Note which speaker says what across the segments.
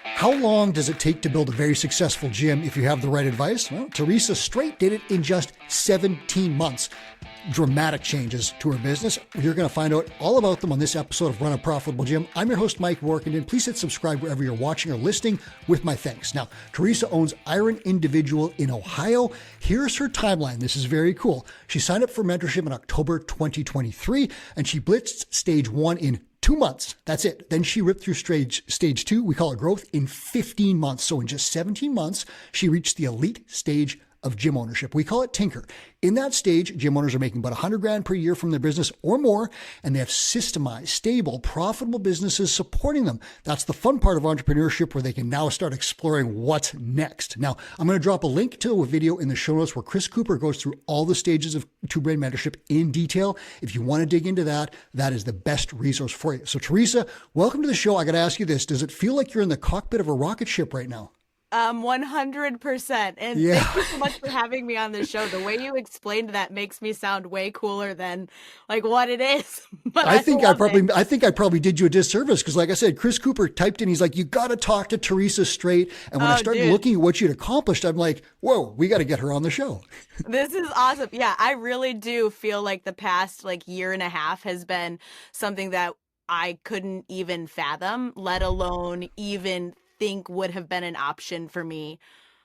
Speaker 1: How long does it take to build a very successful gym if you have the right advice? Well, Theresa Straight did it in just 17 months. Dramatic changes to her business. You're going to find out all about them on this episode of Run a Profitable Gym. I'm your host, Mike Workenden. Please hit subscribe wherever you're watching or listening with my thanks. Now, Theresa owns Iron Individual in Ohio. Here's her timeline. This is very cool. She signed up for mentorship in October 2023, and she blitzed stage 1 in 2 months. That's it. Then she ripped through stage 2. We call it growth in 15 months. So in just 17 months, she reached the elite stage of gym ownership. We call it Tinker. In that stage, gym owners are making about $100,000 per year from their business or more, and they have systemized, stable, profitable businesses supporting them. That's the fun part of entrepreneurship, where they can now start exploring what's next. Now, I'm going to drop a link to a video in the show notes where Chris Cooper goes through all the stages of Two Brain Mentorship in detail. If you want to dig into that, that is the best resource for you. So Theresa, welcome to the show. I got to ask you this. Does it feel like you're in the cockpit of a rocket ship right now?
Speaker 2: 100%. And
Speaker 1: Yeah.
Speaker 2: Thank you so much for having me on the show. The way you explained that makes me sound way cooler than like what it is. But
Speaker 1: I think I probably did you a disservice, because like I said, Chris Cooper typed in, he's like, you got to talk to Theresa Straight. And when I started looking at what you'd accomplished, I'm like, whoa, we got to get her on the show.
Speaker 2: This is awesome. Yeah, I really do feel like the past year and a half has been something that I couldn't even fathom, let alone even think would have been an option for me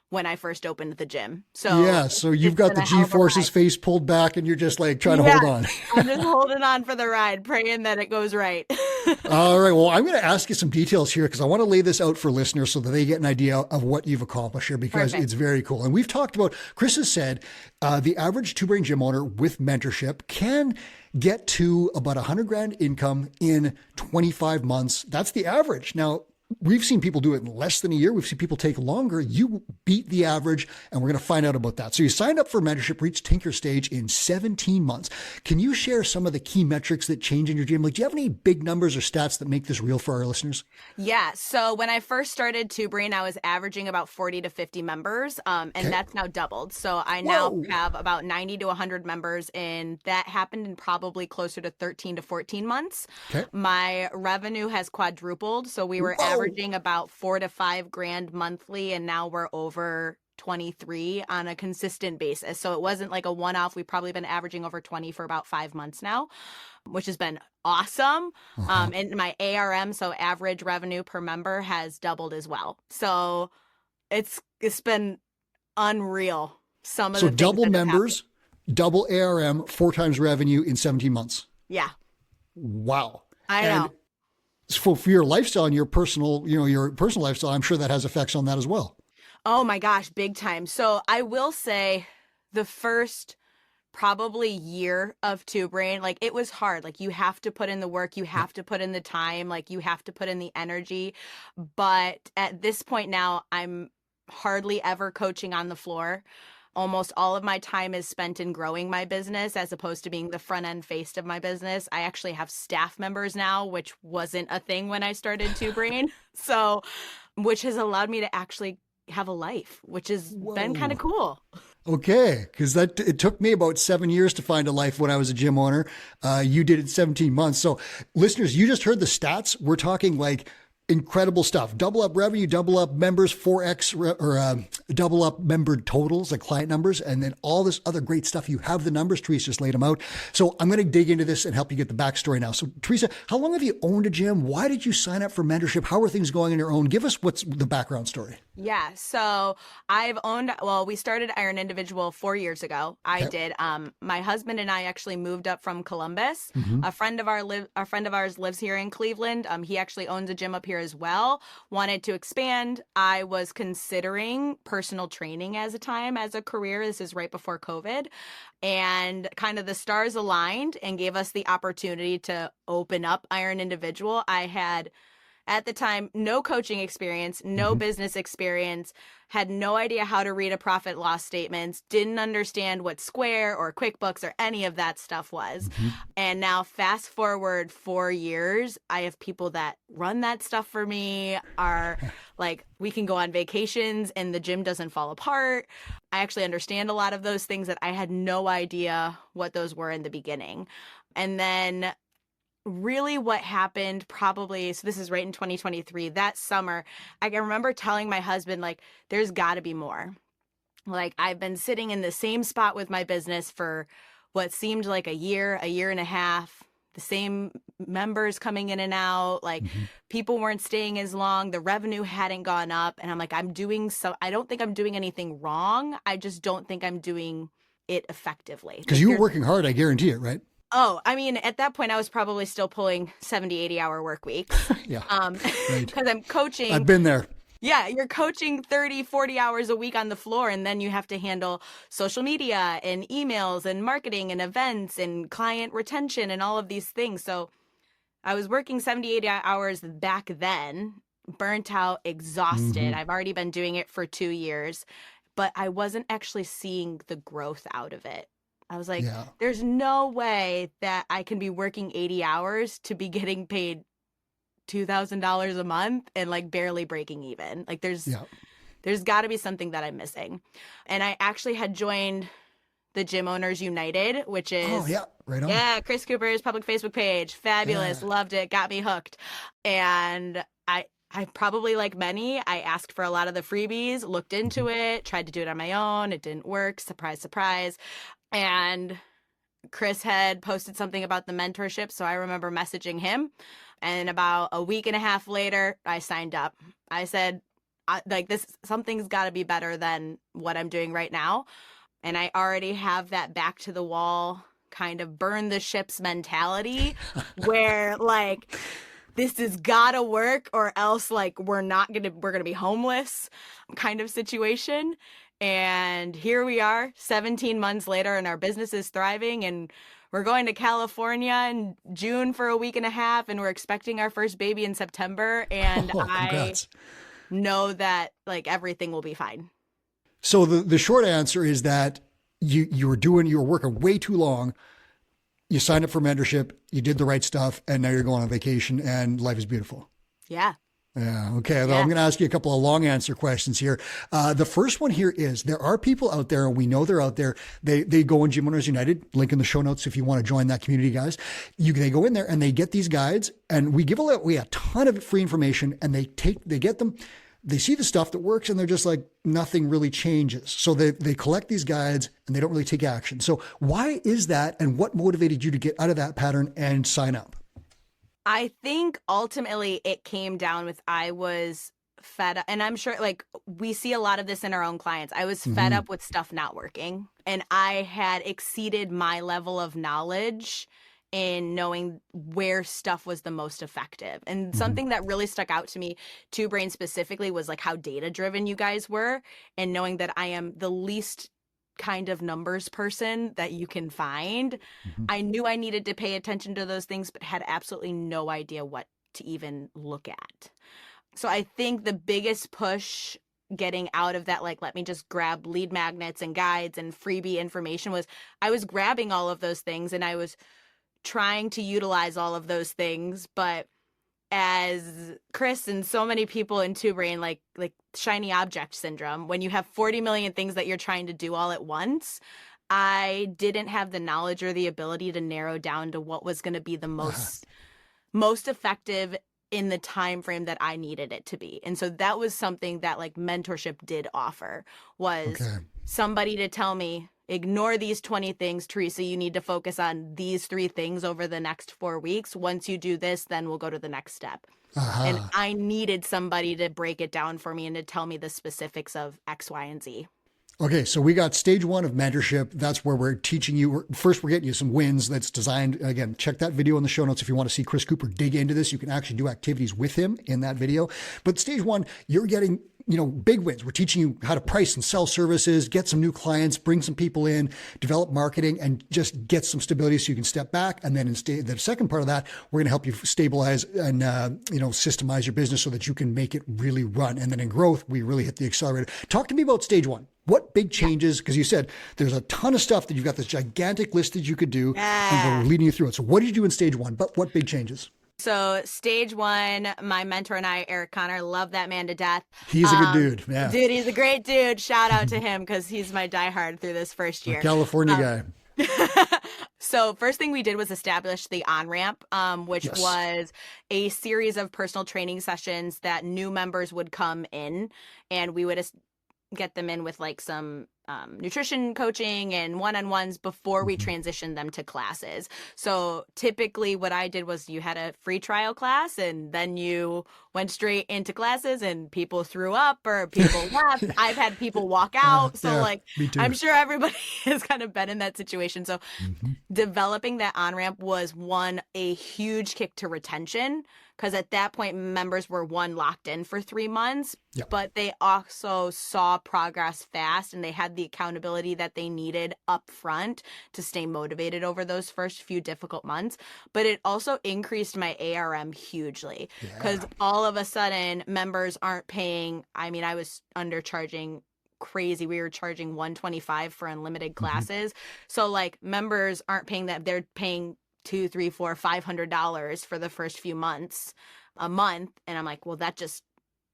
Speaker 2: when I first opened the gym. So
Speaker 1: yeah, so you've got the G-forces face pulled back and you're just like trying to hold on.
Speaker 2: I'm just holding on for the ride, praying that it goes right.
Speaker 1: All right. Well, I'm going to ask you some details here because I want to lay this out for listeners so that they get an idea of what you've accomplished here, because It's very cool. And we've talked about, Chris has said, the average two-brain gym owner with mentorship can get to about $100,000 income in 25 months. That's the average. Now, we've seen people do it in less than a year. We've seen people take longer. You beat the average, and we're going to find out about that. So you signed up for mentorship, reached Tinker stage in 17 months. Can you share some of the key metrics that change in your gym? Like, do you have any big numbers or stats that make this real for our listeners?
Speaker 2: Yeah. So when I first started Two Brain, I was averaging about 40 to 50 members, and that's now doubled. So I now have about 90 to 100 members, and that happened in probably closer to 13 to 14 months. Okay. My revenue has quadrupled. So we were averaging about $4,000 to $5,000 monthly, and now we're over 23 on a consistent basis. So it wasn't like a one-off. We've probably been averaging over 20 for about 5 months now, which has been awesome. And my ARM, so average revenue per member, has doubled as well. So it's been unreal. So
Speaker 1: double members, double ARM, 4 times revenue in 17 months.
Speaker 2: Yeah.
Speaker 1: Wow.
Speaker 2: I know.
Speaker 1: For your lifestyle and your personal lifestyle, I'm sure that has effects on that as well.
Speaker 2: Oh my gosh, big time. So I will say the first probably year of Two Brain, it was hard. You have to put in the work, you have to put in the time, you have to put in the energy. But at this point now, I'm hardly ever coaching on the floor. Almost all of my time is spent in growing my business as opposed to being the front end face of my business. I actually have staff members now, which wasn't a thing when I started Two Brain. So, which has allowed me to actually have a life, which has been kind of cool.
Speaker 1: Okay, because it took me about 7 years to find a life when I was a gym owner. You did it 17 months. So listeners, you just heard the stats. We're talking incredible stuff. Double up revenue, double up members, 4x or double up member totals, like client numbers, and then all this other great stuff. You have the numbers. Theresa just laid them out. So I'm going to dig into this and help you get the backstory now. So Theresa, how long have you owned a gym? Why did you sign up for mentorship? How are things going on your own? Give us what's the background story.
Speaker 2: Yeah. So we started Iron Individual 4 years ago. I did. My husband and I actually moved up from Columbus. A friend of ours lives here in Cleveland. He actually owns a gym up here as well. Wanted to expand. I was considering personal training as a career. This is right before COVID. And kind of the stars aligned and gave us the opportunity to open up Iron Individual. I had, at the time, no coaching experience, no business experience, had no idea how to read a profit loss statements, didn't understand what Square or QuickBooks or any of that stuff was. And now fast forward 4 years, I have people that run that stuff for me, are we can go on vacations and the gym doesn't fall apart. I actually understand a lot of those things that I had no idea what those were in the beginning. And then really what happened probably, so this is right in 2023, that summer, I can remember telling my husband, like, there's got to be more. Like, I've been sitting in the same spot with my business for what seemed like a year and a half, the same members coming in and out, like people weren't staying as long, the revenue hadn't gone up. And I'm like, I don't think I'm doing anything wrong. I just don't think I'm doing it effectively.
Speaker 1: Because you were working hard, I guarantee it, right?
Speaker 2: Oh, I mean, at that point, I was probably still pulling 70, 80-hour work weeks.
Speaker 1: Yeah.
Speaker 2: Because I'm coaching.
Speaker 1: I've been there.
Speaker 2: Yeah, you're coaching 30, 40 hours a week on the floor, and then you have to handle social media and emails and marketing and events and client retention and all of these things. So I was working 70, 80 hours back then, burnt out, exhausted. I've already been doing it for 2 years, but I wasn't actually seeing the growth out of it. I was like, there's no way that I can be working 80 hours to be getting paid $2,000 a month and like barely breaking even. Like there's got to be something that I'm missing. And I actually had joined the Gym Owners United, which is
Speaker 1: right on.
Speaker 2: Yeah, Chris Cooper's public Facebook page. Fabulous. Loved it. Got me hooked. And I probably, like many, I asked for a lot of the freebies, looked into it, tried to do it on my own. It didn't work. Surprise, surprise. And Chris had posted something about the mentorship. So I remember messaging him. And about a week and a half later, I signed up. I said, something's got to be better than what I'm doing right now. And I already have that back to the wall kind of burn the ships mentality where like, this has got to work or else like we're going to be homeless kind of situation. And here we are 17 months later and our business is thriving and we're going to California in June for a week and a half and we're expecting our first baby in September. And I know that like everything will be fine.
Speaker 1: So the short answer is that you were working way too long. You signed up for mentorship, you did the right stuff, and now you're going on vacation and life is beautiful. Yeah. Yeah. Okay. I'm going to ask you a couple of long answer questions here. The first one here is there are people out there, and we know they're out there. They go in Gym Owners United, link in the show notes if you want to join that community, guys. They go in there and they get these guides, and we give away a ton of free information, and they get them. They see the stuff that works and they're just like, nothing really changes. So they collect these guides and they don't really take action. So why is that? And what motivated you to get out of that pattern and sign up?
Speaker 2: I think ultimately it came down with I was fed up. And I'm sure like we see a lot of this in our own clients. I was fed up with stuff not working. And I had exceeded my level of knowledge in knowing where stuff was the most effective. And something that really stuck out to me, Two Brain specifically, was like how data driven you guys were and knowing that I am the least kind of numbers person that you can find. I knew I needed to pay attention to those things, but had absolutely no idea what to even look at. So I think the biggest push getting out of that, like, let me just grab lead magnets and guides and freebie information was I was grabbing all of those things and I was trying to utilize all of those things, but as Chris and so many people in Two Brain, like shiny object syndrome, when you have 40 million things that you're trying to do all at once, I didn't have the knowledge or the ability to narrow down to what was going to be the most effective in the time frame that I needed it to be. And so that was something that like mentorship did offer, was somebody to tell me, ignore these 20 things, Theresa, you need to focus on these 3 things over the next 4 weeks. Once you do this, then we'll go to the next step. And I needed somebody to break it down for me and to tell me the specifics of X, Y, and Z.
Speaker 1: Okay, so we got stage 1 of mentorship. That's where we're teaching you. First, we're getting you some wins that's designed. Again, check that video in the show notes if you want to see Chris Cooper dig into this. You can actually do activities with him in that video. But stage 1, you're getting big wins. We're teaching you how to price and sell services, get some new clients, bring some people in, develop marketing, and just get some stability so you can step back. And then in the second part of that, we're going to help you stabilize and, systemize your business so that you can make it really run. And then in growth, we really hit the accelerator. Talk to me about stage 1. What big changes? Because you said there's a ton of stuff that you've got this gigantic list that you could do, and we're leading you through it. So what did you do in stage 1? But what big changes?
Speaker 2: So stage 1, my mentor and I, Eric Connor, love that man to death.
Speaker 1: He's a good dude. Yeah.
Speaker 2: Dude, he's a great dude. Shout out to him because he's my diehard through this first year.
Speaker 1: A California guy.
Speaker 2: So first thing we did was establish the on-ramp, which
Speaker 1: Yes.
Speaker 2: was a series of personal training sessions that new members would come in, and we would get them in with like some nutrition coaching and one-on-ones before we transitioned them to classes. So typically what I did was you had a free trial class and then you went straight into classes and people threw up or people left. I've had people walk out. So like,
Speaker 1: me too.
Speaker 2: I'm sure everybody has kind of been in that situation. So
Speaker 1: Mhm.
Speaker 2: developing that on-ramp was a huge kick to retention, because at that point members were locked in for 3 months,
Speaker 1: Yep.
Speaker 2: but they also saw progress fast and they had the accountability that they needed up front to stay motivated over those first few difficult months. But it also increased my ARM hugely, because all of a sudden members aren't paying. I mean, I was undercharging crazy. We were charging $125 for unlimited classes. So like members aren't paying that. They're paying $200, $300, $400, $500 for the first few months a month. And I'm like, well, that just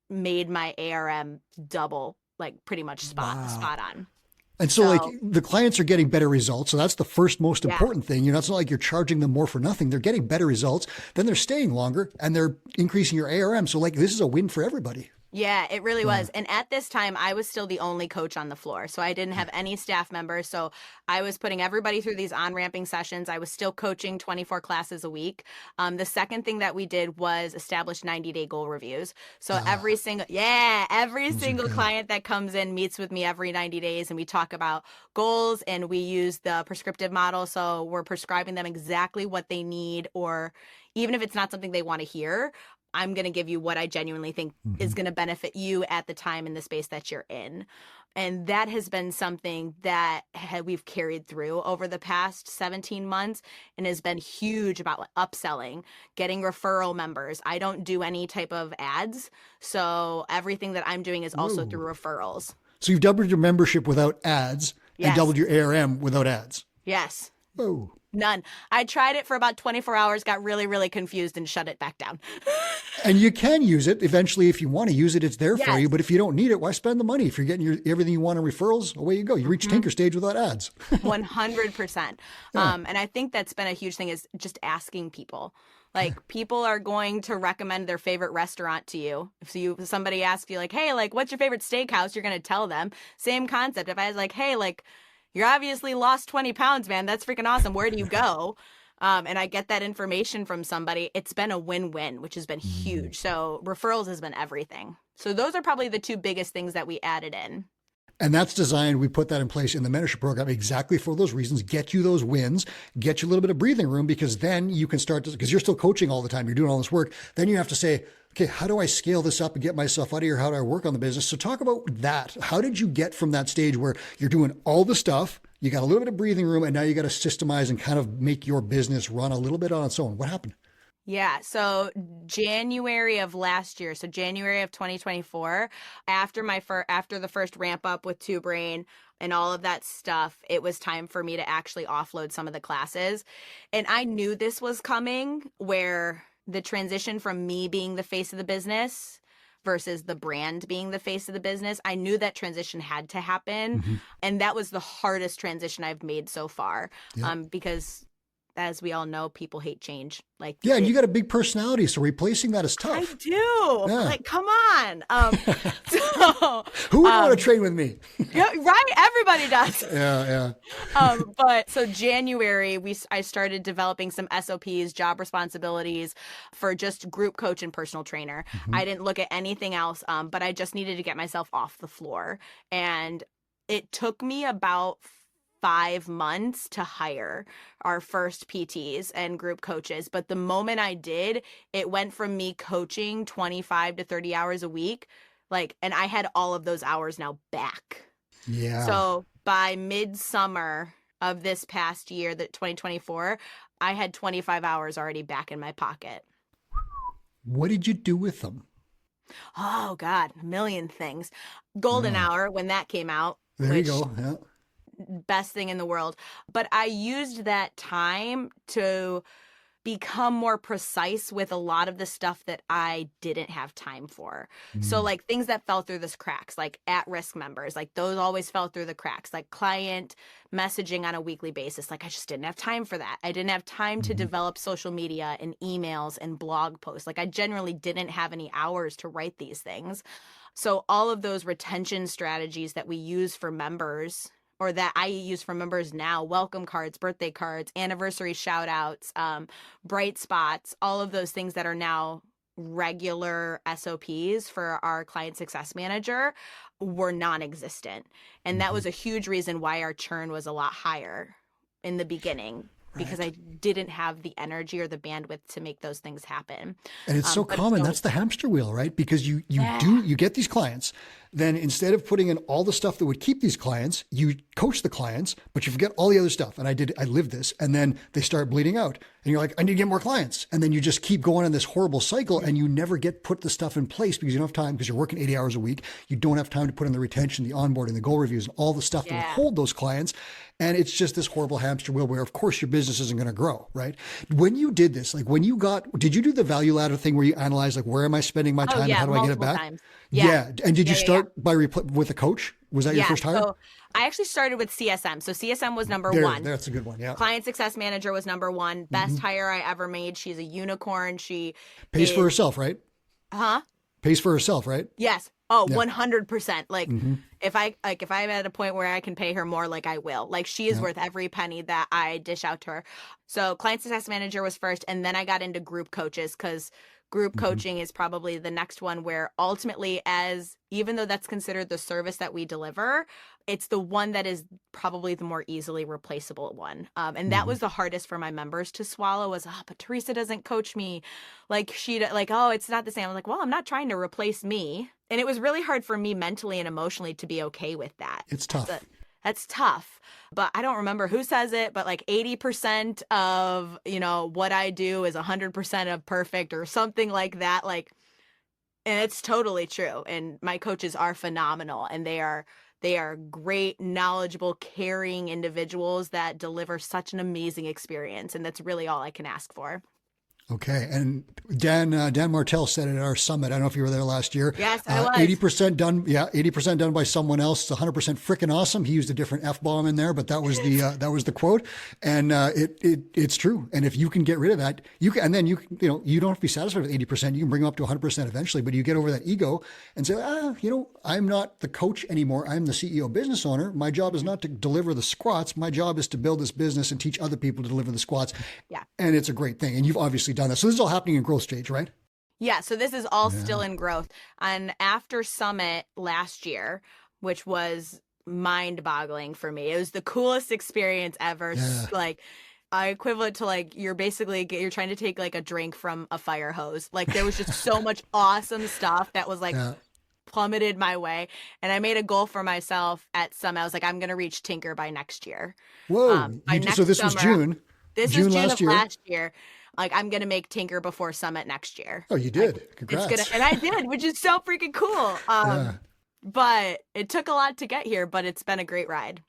Speaker 2: made my ARM double, like pretty much spot on.
Speaker 1: And so like the clients are getting better results. So that's the first most important thing. You know, it's not like you're charging them more for nothing. They're getting better results. Then they're staying longer and they're increasing your ARM. So like this is a win for everybody.
Speaker 2: Yeah, it really was. And at this time, I was still the only coach on the floor. So I didn't have any staff members. So I was putting everybody through these on-ramping sessions. I was still coaching 24 classes a week. The second thing that we did was establish 90-day goal reviews. So every single client that comes in meets with me every 90 days and we talk about goals and we use the prescriptive model. So we're prescribing them exactly what they need, or even if it's not something they want to hear, I'm going to give you what I genuinely think is going to benefit you at the time in the space that you're in. And that has been something that we've carried through over the past 17 months and has been huge about upselling, getting referral members. I don't do any type of ads. So everything that I'm doing is also through referrals.
Speaker 1: So you've doubled your membership without ads and doubled your ARM without ads.
Speaker 2: Yes.
Speaker 1: Whoa.
Speaker 2: None. I tried it for about 24 hours, got really, really confused and shut it back down.
Speaker 1: And you can use it eventually. If you want to use it, it's there for you. But if you don't need it, why spend the money? If you're getting everything you want in referrals, away you go. You reach Tinker stage without ads.
Speaker 2: 100%. And I think that's been a huge thing, is just asking people. Like people are going to recommend their favorite restaurant to you. If somebody asks you like, hey, like what's your favorite steakhouse? You're going to tell them. Same concept. If I was like, hey, like, you're obviously lost 20 pounds, man. That's freaking awesome. Where do you go? And I get that information from somebody. It's been a win-win, which has been huge. So referrals has been everything. So those are probably the two biggest things that we added in.
Speaker 1: And that's designed, we put that in place in the mentorship program exactly for those reasons, get you those wins, get you a little bit of breathing room, because then you can start to, because you're still coaching all the time, you're doing all this work. Then you have to say, okay, how do I scale this up and get myself out of here? How do I work on the business? So talk about that. How did you get from that stage where you're doing all the stuff, you got a little bit of breathing room, and now you got to systemize and kind of make your business run a little bit on its own? What happened?
Speaker 2: Yeah. So January of last year, so January of 2024, after the first ramp up with Two Brain and all of that stuff, it was time for me to actually offload some of the classes. And I knew this was coming, where the transition from me being the face of the business versus the brand being the face of the business, I knew that transition had to happen. And that was the hardest transition I've made so far, because as we all know, people hate change. Like,
Speaker 1: and you got a big personality, so replacing that is tough.
Speaker 2: I do. Like, come on. So
Speaker 1: who would want to train with me?
Speaker 2: Right? Everybody does.
Speaker 1: But
Speaker 2: so January, I started developing some SOPs, job responsibilities for just group coach and personal trainer. I didn't look at anything else, but I just needed to get myself off the floor. And it took me about 5 months to hire our first PTs and group coaches. But the moment I did, it went from me coaching 25 to 30 hours a week, and I had all of those hours now back.
Speaker 1: Yeah.
Speaker 2: So by midsummer of this past year, that 2024, I had 25 hours already back in my pocket.
Speaker 1: What did you do with them?
Speaker 2: Oh God, a million things. Golden Hour, when that came out.
Speaker 1: There you go. Yeah.
Speaker 2: Best thing in the world. But I used that time to become more precise with a lot of the stuff that I didn't have time for. So like things that fell through the cracks, like at-risk members, like those always fell through the cracks, like client messaging on a weekly basis. Like I just didn't have time for that. I didn't have time to develop social media and emails and blog posts. Like I generally didn't have any hours to write these things. So all of those retention strategies that we use for members, or that I use for members now, welcome cards, birthday cards, anniversary shout outs, bright spots, all of those things that are now regular SOPs for our client success manager were non-existent. And that was a huge reason why our churn was a lot higher in the beginning. Because I didn't have the energy or the bandwidth to make those things happen.
Speaker 1: And it's so common. That's the hamster wheel, right? Because you get these clients. Then instead of putting in all the stuff that would keep these clients, you coach the clients, but you forget all the other stuff. And I lived this. And then they start bleeding out. And you're like, I need to get more clients. And then you just keep going in this horrible cycle and you never put the stuff in place because you don't have time, because you're working 80 hours a week. You don't have time to put in the retention, the onboarding, the goal reviews, and all the stuff that would hold those clients. And it's just this horrible hamster wheel where, of course, your business isn't going to grow, right? When you did this, like when did you do the value ladder thing where you analyze, like, where am I spending my time and how do I get it back?
Speaker 2: Times.
Speaker 1: Yeah. And did you start with a coach? Was that your first hire?
Speaker 2: So I actually started with CSM. So CSM was number one.
Speaker 1: That's a good one. Yeah.
Speaker 2: Client success manager was number one. Best hire I ever made. She's a unicorn. She
Speaker 1: pays for herself, right?
Speaker 2: Huh?
Speaker 1: Pays for herself, right?
Speaker 2: Yes. Oh, 100%. Like if I'm at a point where I can pay her more, like I will. Like she is worth every penny that I dish out to her. So client success manager was first, and then I got into group coaches, because group coaching is probably the next one, where ultimately, even though that's considered the service that we deliver, it's the one that is probably the more easily replaceable one. And that was the hardest for my members to swallow, was, but Theresa doesn't coach me. Like it's not the same. I was like, well, I'm not trying to replace me. And it was really hard for me mentally and emotionally to be okay with that.
Speaker 1: It's tough.
Speaker 2: That's tough. But I don't remember who says it, but like 80% of, what I do is 100% of perfect, or something like that. Like, and it's totally true. And my coaches are phenomenal, and they are great, knowledgeable, caring individuals that deliver such an amazing experience. And that's really all I can ask for.
Speaker 1: Okay. And Dan Martell said at our summit, I don't know if you were there last year.
Speaker 2: Yes, I was.
Speaker 1: 80% done. Yeah. 80% done by someone else. It's 100% freaking awesome. He used a different F-bomb in there, but that was the quote. And it's true. And if you can get rid of that, you don't have to be satisfied with 80%. You can bring them up to 100% eventually, but you get over that ego and say, I'm not the coach anymore. I'm the CEO business owner. My job is not to deliver the squats. My job is to build this business and teach other people to deliver the squats.
Speaker 2: Yeah.
Speaker 1: And it's a great thing. And you've obviously done that. So this is all happening in growth stage, right?
Speaker 2: Yeah. So this is all still in growth. And after Summit last year, which was mind-boggling for me, it was the coolest experience ever.
Speaker 1: Yeah.
Speaker 2: Like, equivalent to like you're trying to take like a drink from a fire hose. Like there was just so much awesome stuff that was like plummeted my way. And I made a goal for myself at Summit. I was like, I'm going to reach Tinker by next year.
Speaker 1: Whoa. So this was June.
Speaker 2: This was June of last year. Like, I'm going to make Tinker before Summit next year.
Speaker 1: Oh, you did.
Speaker 2: Like,
Speaker 1: Congrats.
Speaker 2: And I did, which is so freaking cool. But it took a lot to get here, but it's been a great ride.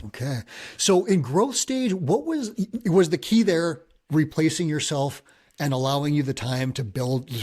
Speaker 2: Okay.
Speaker 1: So in growth stage, what was the key there? Replacing yourself and allowing you the time to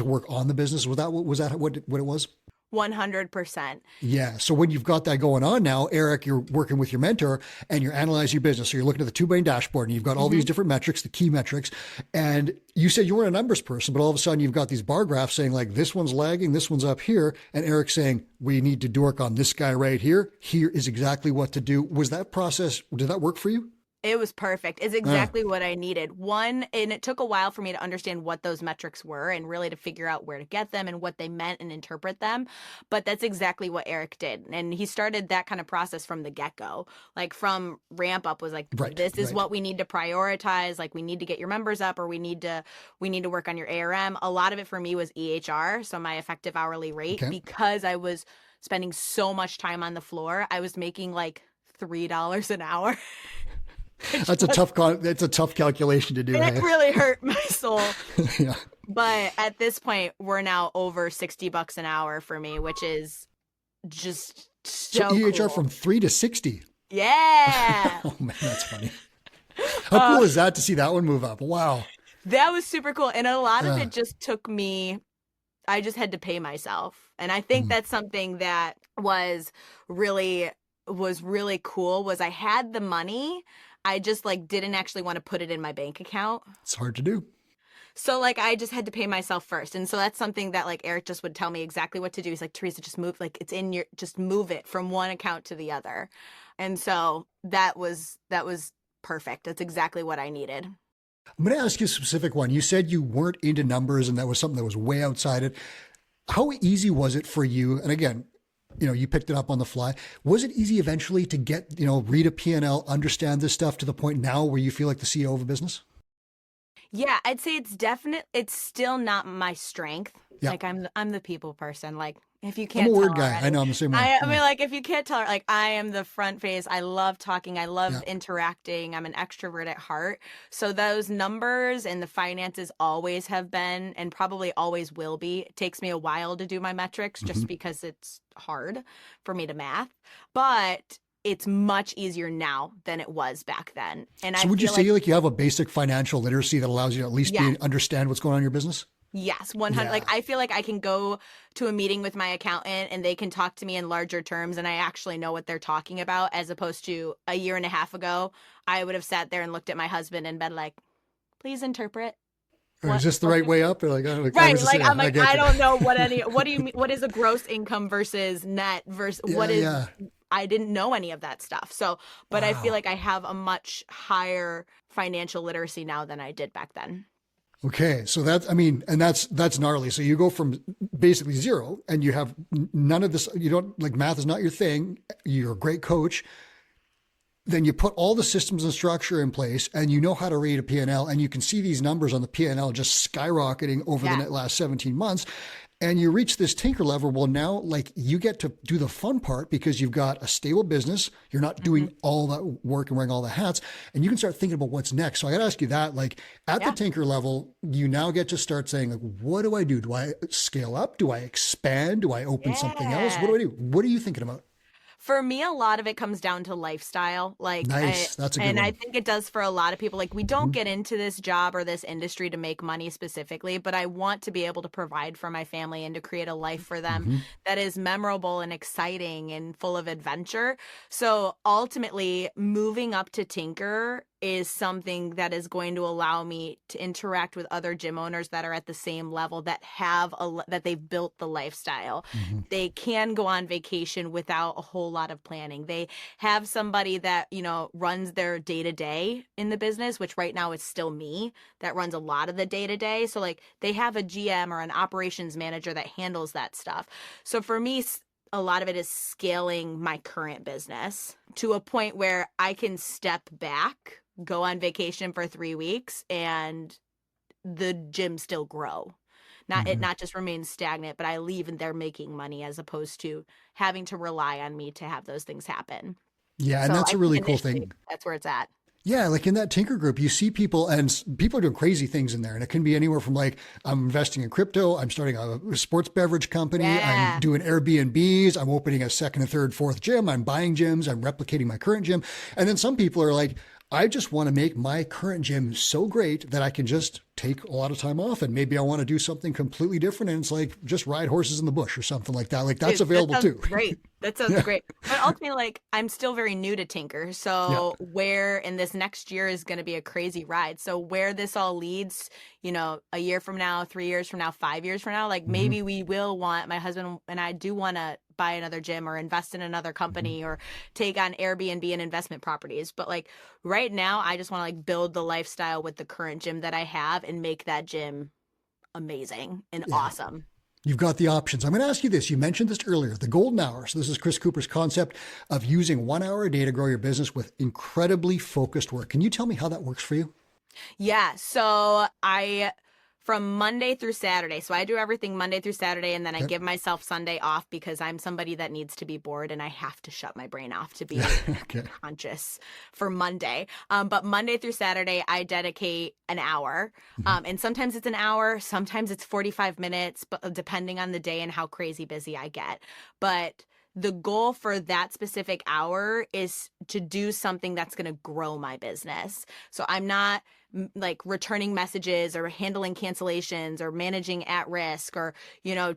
Speaker 1: work on the business? Was that what it was?
Speaker 2: 100%.
Speaker 1: Yeah. So when you've got that going on now, Eric, you're working with your mentor and you're analyzing your business. So you're looking at the 2 dashboard and you've got all these different metrics, the key metrics. And you said you weren't a numbers person, but all of a sudden you've got these bar graphs saying like, this one's lagging, this one's up here. And Eric's saying, we need to work on this guy right here. Here is exactly what to do. Was that process, did that work for you?
Speaker 2: It was perfect. It's exactly what I needed. And it took a while for me to understand what those metrics were and really to figure out where to get them and what they meant and interpret them. But that's exactly what Eric did. And he started that kind of process from the get-go. Like from ramp up was like, this is what we need to prioritize. Like we need to get your members up, or we need to work on your ARM. A lot of it for me was EHR. So my effective hourly rate, because I was spending so much time on the floor, I was making like $3 an hour.
Speaker 1: That's a tough calculation to do.
Speaker 2: And it really hurt my soul.
Speaker 1: Yeah.
Speaker 2: But at this point, we're now over $60 an hour for me, which is just so
Speaker 1: EHR
Speaker 2: cool.
Speaker 1: from 3 to 60.
Speaker 2: Yeah.
Speaker 1: Oh man, that's funny. How cool is that to see that one move up? Wow.
Speaker 2: That was super cool. And a lot of it just took me, I just had to pay myself. And I think that's something that was really cool was I had the money. I just like didn't actually want to put it in my bank account.
Speaker 1: It's hard to do.
Speaker 2: So like I just had to pay myself first. And so that's something that like Eric just would tell me exactly what to do. He's like, Theresa, just move, like it's in your, just move it from one account to the other. And so that was perfect. That's exactly what I needed.
Speaker 1: I'm going to ask you a specific one. You said you weren't into numbers and that was something that was way outside it. How easy was it for you? And again, you picked it up on the fly. Was it easy eventually to get, read a P&L, understand this stuff to the point now where you feel like the CEO of a business?
Speaker 2: Yeah, I'd say it's still not my strength.
Speaker 1: Yeah.
Speaker 2: Like I'm the people person. Like if you can't
Speaker 1: I'm a
Speaker 2: tell
Speaker 1: word guy.
Speaker 2: already,
Speaker 1: I know I'm the same way.
Speaker 2: I mean, like if you can't tell, like I am the front face. I love talking. I love interacting. I'm an extrovert at heart. So those numbers and the finances always have been and probably always will be. It takes me a while to do my metrics just because it's hard for me to math. But it's much easier now than it was back then. And
Speaker 1: so would you say like you have a basic financial literacy that allows you to at least understand what's going on in your business?
Speaker 2: Yes, 100.
Speaker 1: Yeah.
Speaker 2: Like I feel like I can go to a meeting with my accountant and they can talk to me in larger terms and I actually know what they're talking about, as opposed to a year and a half ago, I would have sat there and looked at my husband and been like, please interpret.
Speaker 1: Is this the right way up? Or
Speaker 2: right. Like I'm like, I don't know what do you mean? What is a gross income versus net versus what is, I didn't know any of that stuff. So, but I feel like I have a much higher financial literacy now than I did back then.
Speaker 1: Okay. So that's gnarly. So you go from basically zero and you have none of this, you don't like math is not your thing. You're a great coach. Then you put all the systems and structure in place and you know how to read a P&L and you can see these numbers on the P&L just skyrocketing over the last 17 months. And you reach this tinker level. Well, now like you get to do the fun part because you've got a stable business. You're not doing all that work and wearing all the hats and you can start thinking about what's next. So I got to ask you that, like at the tinker level, you now get to start saying like, what do I do? Do I scale up? Do I expand? Do I open something else? What do I do? What are you thinking about?
Speaker 2: For me, a lot of it comes down to lifestyle. Like,
Speaker 1: nice. That's a good one.
Speaker 2: And I think it does for a lot of people. Like, we don't get into this job or this industry to make money specifically, but I want to be able to provide for my family and to create a life for them that is memorable and exciting and full of adventure. So ultimately, moving up to Tinker is something that is going to allow me to interact with other gym owners that are at the same level, that have that they've built the lifestyle. They can go on vacation without a whole lot of planning. They have somebody that, runs their day-to-day in the business, which right now is still me that runs a lot of the day-to-day. So like they have a GM or an operations manager that handles that stuff. So for me, a lot of it is scaling my current business to a point where I can step back, go on vacation for 3 weeks, and the gym still grow. It not just remains stagnant, but I leave and they're making money as opposed to having to rely on me to have those things happen.
Speaker 1: Yeah, and that's a really cool thing.
Speaker 2: That's where it's at. Yeah,
Speaker 1: like in that Tinker group, you see people and people are doing crazy things in there. And it can be anywhere from like, I'm investing in crypto. I'm starting a sports beverage company. I'm doing Airbnbs. I'm opening a second, a third, fourth gym. I'm buying gyms. I'm replicating my current gym. And then some people are like, I just want to make my current gym so great that I can just take a lot of time off and maybe I want to do something completely different. And it's like, just ride horses in the bush or something like that. Like that's available too.
Speaker 2: Great. That sounds great. But ultimately, like I'm still very new to Tinker. So where in this next year is going to be a crazy ride. So where this all leads, a year from now, 3 years from now, 5 years from now, like maybe we will want, my husband and I do want to buy another gym or invest in another company or take on Airbnb and investment properties. But like right now, I just want to like build the lifestyle with the current gym that I have and make that gym amazing and awesome.
Speaker 1: You've got the options. I'm going to ask you this. You mentioned this earlier, the golden hour. So this is Chris Cooper's concept of using 1 hour a day to grow your business with incredibly focused work. Can you tell me how that works for you?
Speaker 2: Yeah. So from Monday through Saturday. So I do everything Monday through Saturday, and then I give myself Sunday off because I'm somebody that needs to be bored and I have to shut my brain off to be conscious for Monday. But Monday through Saturday, I dedicate an hour. And sometimes it's an hour, sometimes it's 45 minutes, but depending on the day and how crazy busy I get. But the goal for that specific hour is to do something that's going to grow my business. So I'm not like returning messages or handling cancellations or managing at risk or,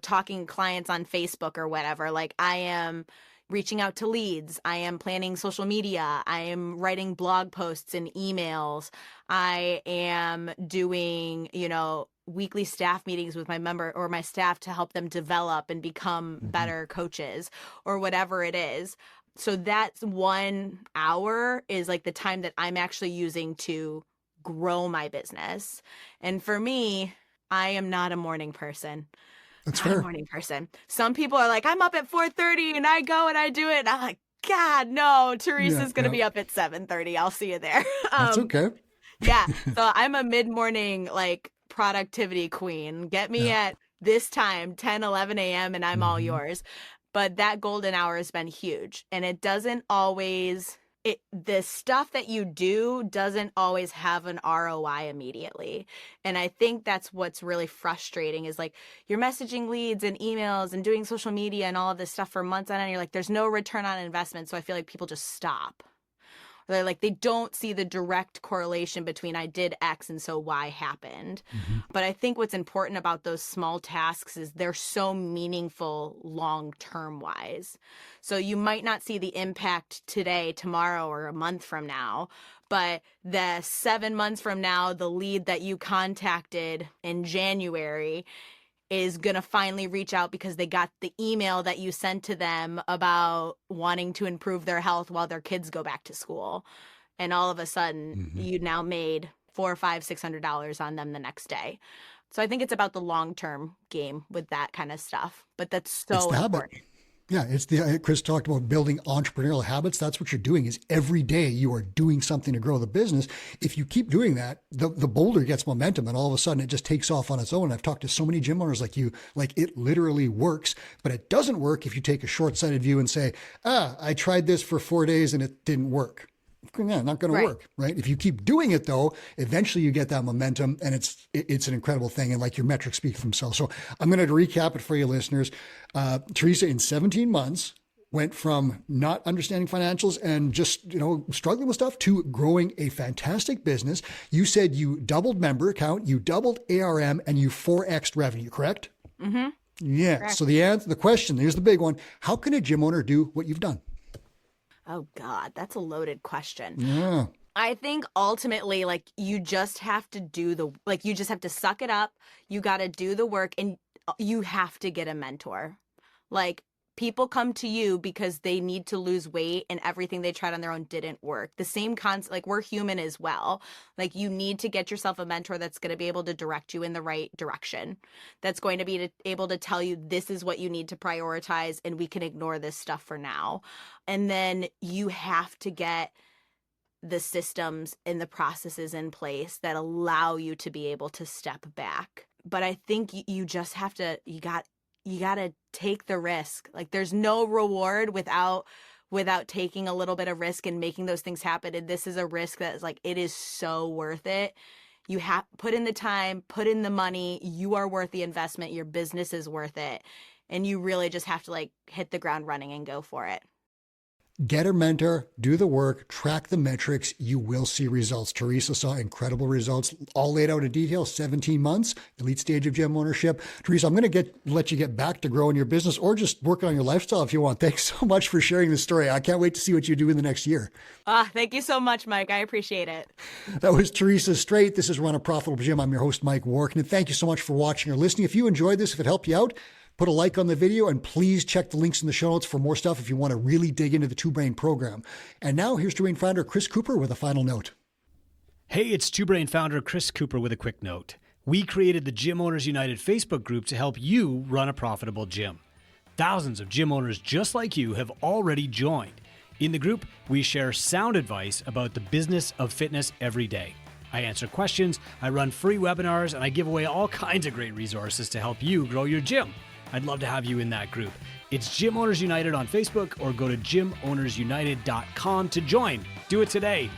Speaker 2: talking to clients on Facebook or whatever. Like I am reaching out to leads. I am planning social media. I am writing blog posts and emails. I am doing, weekly staff meetings with my member or my staff to help them develop and become better coaches or whatever it is. So that's 1 hour is like the time that I'm actually using to grow my business. And for me, I am not a morning person.
Speaker 1: That's
Speaker 2: I'm
Speaker 1: fair.
Speaker 2: a morning person. Some people are like, I'm up at 4:30 and I go and I do it. And I'm like, God, no, Theresa's going to be up at 7:30. I'll see you there.
Speaker 1: That's okay.
Speaker 2: Yeah. So I'm a mid-morning like productivity queen. Get me at this time, 10, 11 a.m. and I'm all yours. But that golden hour has been huge. And it doesn't always, the stuff that you do doesn't always have an ROI immediately. And I think that's what's really frustrating is like you're messaging leads and emails and doing social media and all of this stuff for months on end. And you're like, there's no return on investment. So I feel like people just stop. Or they're like, they don't see the direct correlation between I did X and so Y happened. But I think what's important about those small tasks is they're so meaningful long-term wise. So you might not see the impact today, tomorrow, or a month from now, but the 7 months from now, the lead that you contacted in January is going to finally reach out because they got the email that you sent to them about wanting to improve their health while their kids go back to school. And all of a sudden you now made $400, $500, $600 on them the next day. So I think it's about the long-term game with that kind of stuff, but that's so important.
Speaker 1: Yeah, Chris talked about building entrepreneurial habits. That's what you're doing is every day you are doing something to grow the business. If you keep doing that, the boulder gets momentum and all of a sudden it just takes off on its own. I've talked to so many gym owners like you, like it literally works, but it doesn't work if you take a short-sighted view and say, I tried this for 4 days and it didn't work. Yeah, not going to work, right? If you keep doing it though, eventually you get that momentum and it's an incredible thing. And like your metrics speak for themselves. So I'm going to recap it for you listeners. Theresa in 17 months went from not understanding financials and just, struggling with stuff to growing a fantastic business. You said you doubled member count, you doubled ARM and you 4x'd revenue, correct?
Speaker 2: Mm-hmm.
Speaker 1: Yeah. Correct. So the question, here's the big one. How can a gym owner do what you've done?
Speaker 2: Oh God, that's a loaded question.
Speaker 1: Yeah.
Speaker 2: I think ultimately, like you just have to you just have to suck it up. You got to do the work and you have to get a mentor. Like people come to you because they need to lose weight and everything they tried on their own didn't work. The same concept, like we're human as well. Like you need to get yourself a mentor that's going to be able to direct you in the right direction. That's going to be able to tell you this is what you need to prioritize and we can ignore this stuff for now. And then you have to get the systems and the processes in place that allow you to be able to step back. But I think you just have to, you got to take the risk. Like there's no reward without taking a little bit of risk and making those things happen. And this is a risk that is like, it is so worth it. You have put in the time, put in the money. You are worth the investment. Your business is worth it. And you really just have to like hit the ground running and go for it.
Speaker 1: Get a mentor, do the work, track the metrics. You will see results. Theresa saw incredible results, all laid out in detail, 17 months, elite stage of gym ownership. Theresa, I'm going to let you get back to growing your business or just working on your lifestyle if you want. Thanks so much for sharing this story. I can't wait to see what you do in the next year.
Speaker 2: Thank you so much, Mike. I appreciate it.
Speaker 1: That was Theresa Straight. This is Run a Profitable Gym. I'm your host, Mike Warken. And thank you so much for watching or listening. If you enjoyed this, if it helped you out, put a like on the video and please check the links in the show notes for more stuff if you want to really dig into the Two Brain program. And now here's Two Brain founder Chris Cooper with a final note.
Speaker 3: Hey, it's Two Brain founder Chris Cooper with a quick note. We created the Gym Owners United Facebook group to help you run a profitable gym. Thousands of gym owners just like you have already joined. In the group, we share sound advice about the business of fitness every day. I answer questions, I run free webinars, and I give away all kinds of great resources to help you grow your gym. I'd love to have you in that group. It's Gym Owners United on Facebook or go to gymownersunited.com to join. Do it today.